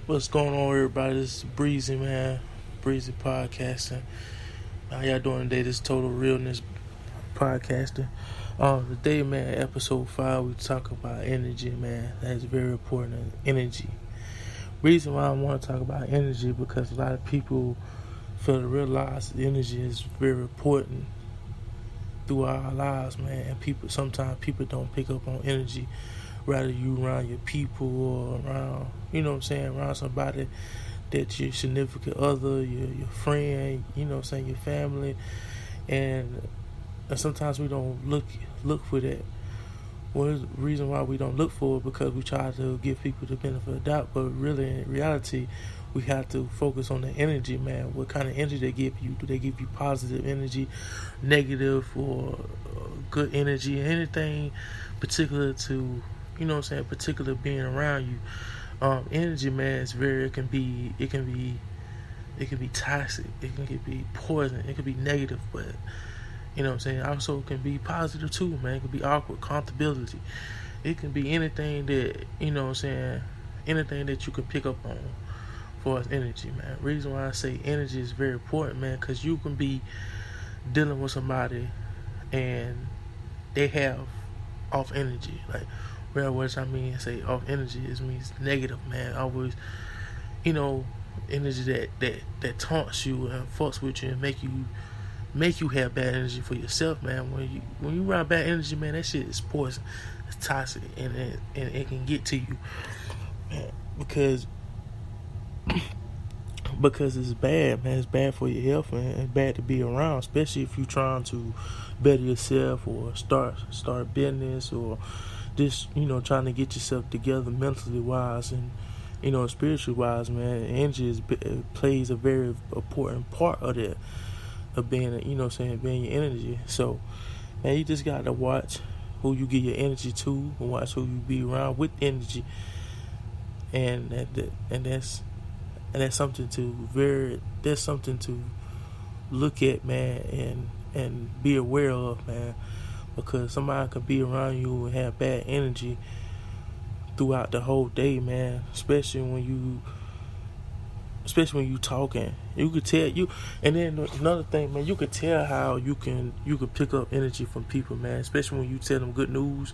What's going on, everybody? This is Brezzy, man. Brezzy podcasting. How y'all doing today? This is Total Realness podcasting. Today, man, episode 5, we talk about energy, man. That's very important. Energy. Reason why I want to talk about energy because a lot of people fail to realize that energy is very important through our lives, man. And sometimes people don't pick up on energy. Rather you around your people or around, around somebody that your significant other, your friend, your family, and sometimes we don't look for that. Well, the reason why we don't look for it because we try to give people the benefit of the doubt, but really in reality, we have to focus on the energy, man. What kind of energy they give you? Do they give you positive energy, negative, or good energy? Anything particular to particular being around you. Energy, man, is it can be toxic, it can be poison, it can be negative, but also can be positive too, man. It can be awkward, comfortability. It can be anything that, anything that you can pick up on for energy, man. Reason why I say energy is very important, man, because you can be dealing with somebody and they have off energy, like, well, what I mean say off energy is means negative, man. Always, energy that taunts you and fucks with you and make you have bad energy for yourself, man. When you run bad energy, man, that shit is poison, it's toxic, and it can get to you, man, because it's bad, man. It's bad for your health, man. It's bad to be around, especially if you're trying to better yourself or start business or just trying to get yourself together mentally wise and spiritually wise, man. Energy plays a very important part of that, of being being your energy. So, man, you just got to watch who you give your energy to and watch who you be around with energy, and that's something to look at, man, and be aware of, man, because somebody could be around you and have bad energy throughout the whole day, man. Especially when you talking, you could tell you. And then another thing, man, you could tell how you can pick up energy from people, man. Especially when you tell them good news,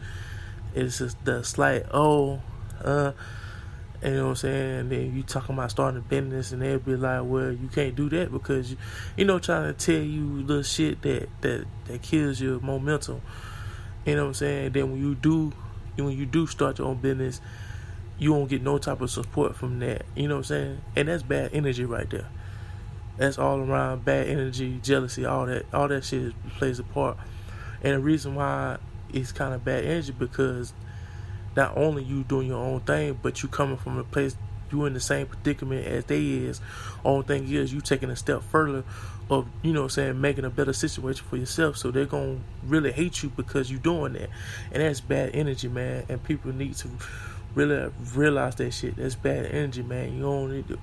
it's just the slight you know what I'm saying? And then you talking about starting a business, and they'll be like, "Well, you can't do that because trying to tell you little shit that kills your momentum." You know what I'm saying? Then when you do start your own business, you won't get no type of support from that. You know what I'm saying? And that's bad energy right there. That's all around bad energy, jealousy, all that shit plays a part. And the reason why it's kind of bad energy because not only you doing your own thing, but you coming from a place, you in the same predicament as they is. Only thing is you taking a step further of, making a better situation for yourself. So they're going to really hate you because you doing that. And that's bad energy, man. And people need to really realize that shit. That's bad energy, man. You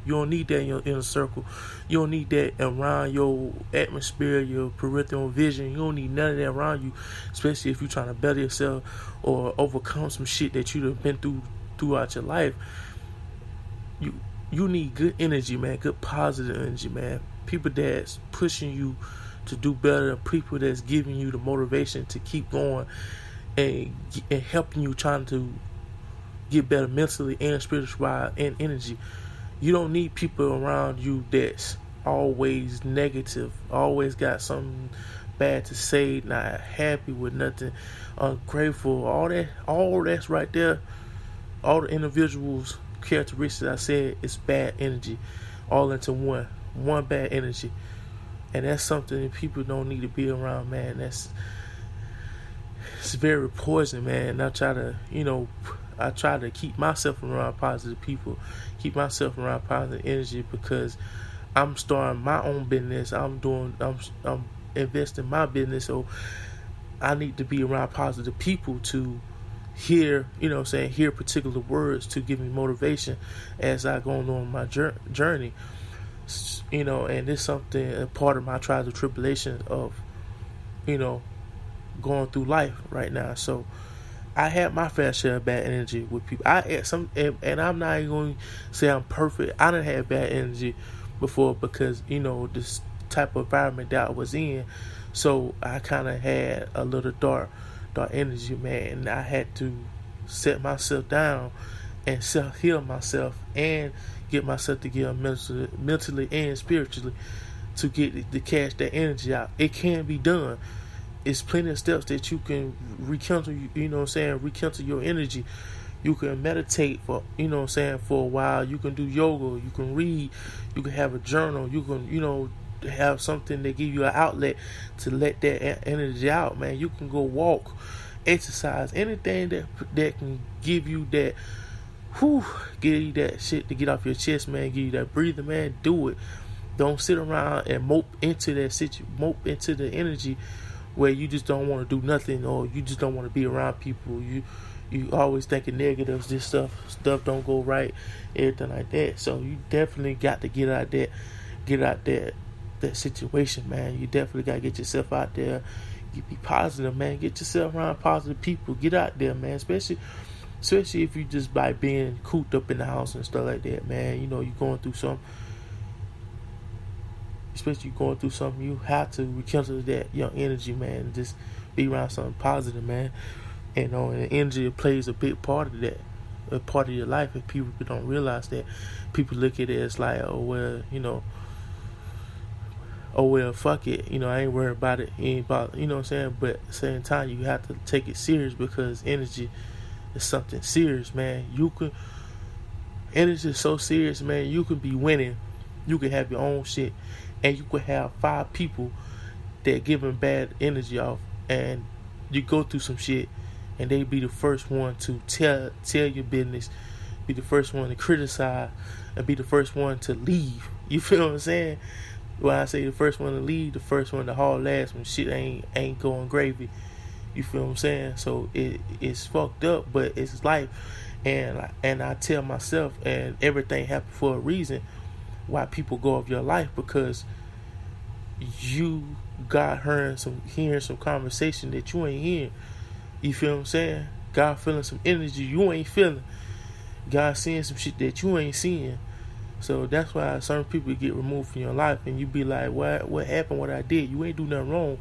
don't need that in your inner circle. You don't need that around your atmosphere, your peripheral vision. You don't need none of that around you, especially if you're trying to better yourself or overcome some shit that you've been throughout your life. You need good energy, man. Good positive energy, man. People that's pushing you to do better. People that's giving you the motivation to keep going and helping you trying to get better mentally and spiritually and energy. You don't need people around you that's always negative, always got something bad to say, not happy with nothing, ungrateful. All that's right there. All the individuals' characteristics I said is bad energy, all into one bad energy, and that's something that people don't need to be around, man. It's very poison, man. And I try to keep myself around positive people, keep myself around positive energy because I'm starting my own business. I'm investing in my business, so I need to be around positive people to hear, hear particular words to give me motivation as I go on my journey. And it's something, a part of my trials and tribulations of, going through life right now. So I had my fair share of bad energy with people. I had some, and I'm not even going to say I'm perfect. I done had bad energy before because this type of environment that I was in. So I kind of had a little dark energy, man, and I had to set myself down and self heal myself and get myself together mentally and spiritually to get to catch that energy out. It can be done. It's plenty of steps that you can rekindle, rekindle your energy. You can meditate for, for a while. You can do yoga. You can read. You can have a journal. You can, have something that give you an outlet to let that energy out, man. You can go walk, exercise, anything that can give you that, give you that shit to get off your chest, man. Give you that breather, man. Do it. Don't sit around and mope into the energy where you just don't want to do nothing, or you just don't want to be around people. You always thinking negatives. This stuff don't go right, everything like that. So you definitely got to get out that situation, man. You definitely got to get yourself out there. You be positive, man. Get yourself around positive people. Get out there, man. Especially if you just by being cooped up in the house and stuff like that, man. You're going through something. Especially going through something, you have to rekindle that young energy, man, and just be around something positive, man. And energy plays a big part of that, a part of your life. If people don't realize that, people look at it as like, oh well, fuck it, I ain't worried about it. It ain't about, what I'm saying. But at the same time, you have to take it serious because energy is something serious, man. Energy is so serious, man. You can be winning, you can have your own shit, and you could have 5 people that giving bad energy off, and you go through some shit, and they be the first one to tell your business, be the first one to criticize, and be the first one to leave. You feel what I'm saying? When I say the first one to leave, the first one to haul last when shit ain't going gravy. You feel what I'm saying? So it's fucked up, but it's life, and I tell myself, and everything happened for a reason. Why people go off your life, because you got hearing some conversation that you ain't hearing. You feel what I'm saying? God feeling some energy you ain't feeling. God seeing some shit that you ain't seeing. So that's why certain people get removed from your life, and you be like, what happened? What I did? You ain't do nothing wrong.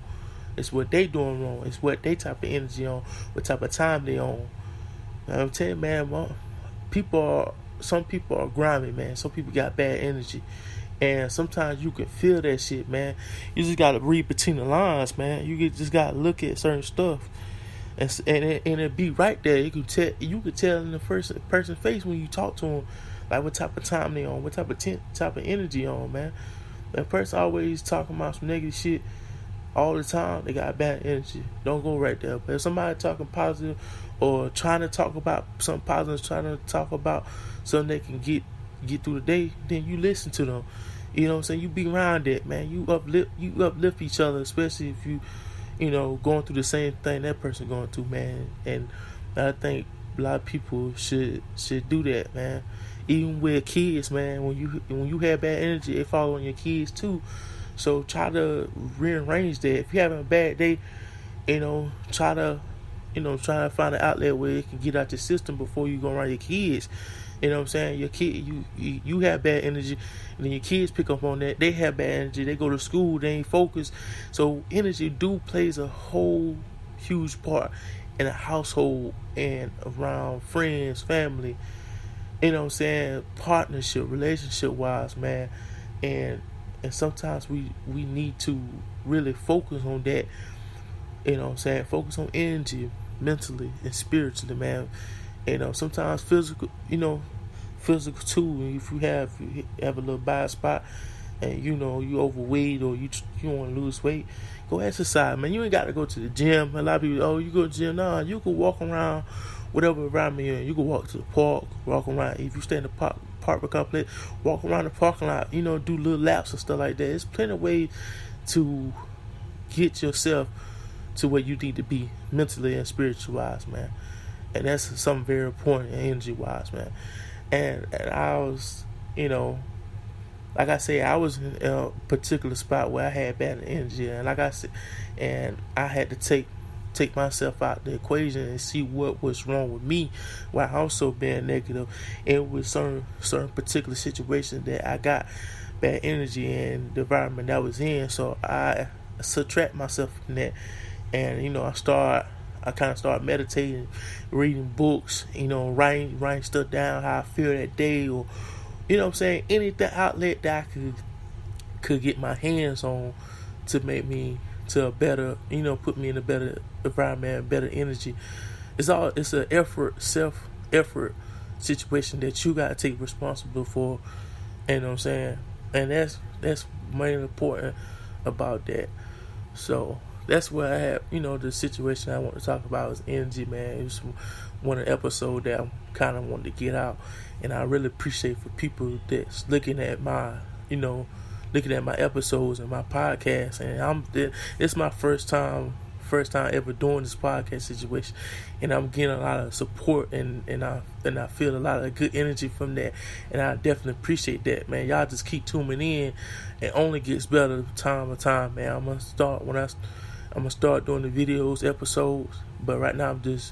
It's what they doing wrong. It's what they type of energy on, what type of time they on. I'm telling you, man, some people are grimy, man. Some people got bad energy, and sometimes you can feel that shit, man. You just gotta read between the lines, man. Just gotta look at certain stuff, and it be right there. You could tell in the first person's face when you talk to them, like what type of time they on, what type of energy on, man. That person always talking about some negative shit all the time. They got bad energy. Don't go right there. But if somebody talking positive or trying to talk about something positive, trying to talk about something they can get through the day, then you listen to them. You know what I'm saying? You be around that, man. You uplift each other, especially if you going through the same thing that person going through, man. And I think a lot of people should do that, man. Even with kids, man, when you have bad energy, it falls on your kids too. So try to rearrange that. If you're having a bad day, try to find an outlet where it can get out your system before you go around your kids. You know what I'm saying? Your kid, you have bad energy, and then your kids pick up on that. They have bad energy. They go to school. They ain't focused. So energy plays a whole huge part in a household and around friends, family. You know what I'm saying? Partnership, relationship wise, man. And sometimes we need to really focus on that. You know what I'm saying? Focus on energy, mentally and spiritually, man. Sometimes physical too. If you have a little bad spot, and you overweight, or you want to lose weight, go exercise, man. You ain't got to go to the gym. A lot of people, you go to the gym. Nah, you can walk around whatever environment you're in. You can walk to the park, walk around. If you stay in the apartment complex, walk around the parking lot. Do little laps and stuff like that. There's plenty of ways to get yourself to where you need to be mentally and spiritual wise, man. And that's something very important, energy wise, man. And I was, like I say, I was in a particular spot where I had bad energy, and like I said, and I had to take take myself out the equation and see what was wrong with me while also being negative, and with certain particular situations that I got bad energy in the environment that I was in. So I subtract myself from that, and I kind of start meditating, reading books, writing stuff down, how I feel that day, or what I'm saying, anything outlet that I could get my hands on to make me to a better, put me in a better environment, better energy. It's an self effort situation that you gotta take responsible for. You know what I'm saying? And that's mainly important about that. So that's where I have, the situation I want to talk about is energy, man. It was one of the episodes that I kind of wanted to get out, and I really appreciate for people that's looking at my episodes and my podcast. And it's my first time ever doing this podcast situation, and I'm getting a lot of support, and I feel a lot of good energy from that, and I definitely appreciate that, man. Y'all just keep tuning in. It only gets better time to time, man. I'm gonna start doing the videos episodes, but right now I'm just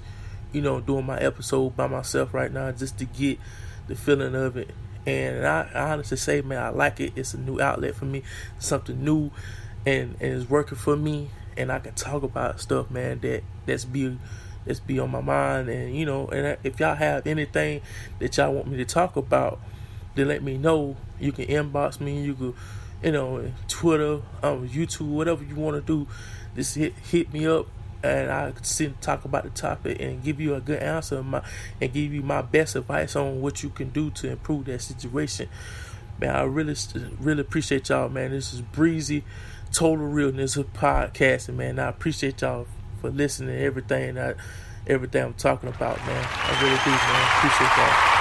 doing my episode by myself right now, just to get the feeling of it. And I honestly say, man, I like it. It's a new outlet for me, something new, and it's working for me. And I can talk about stuff, man, that's be on my mind. And and if y'all have anything that y'all want me to talk about, then let me know. You can inbox me. You could, Twitter, YouTube, whatever you want to do. Just hit me up, and I can sit and talk about the topic and give you a good answer, and give you my best advice on what you can do to improve that situation. Man, I really appreciate y'all, man. This is Brezzy, Total Realness podcasting, man. I appreciate y'all for listening to everything I'm talking about, man. I really do, man. Appreciate y'all.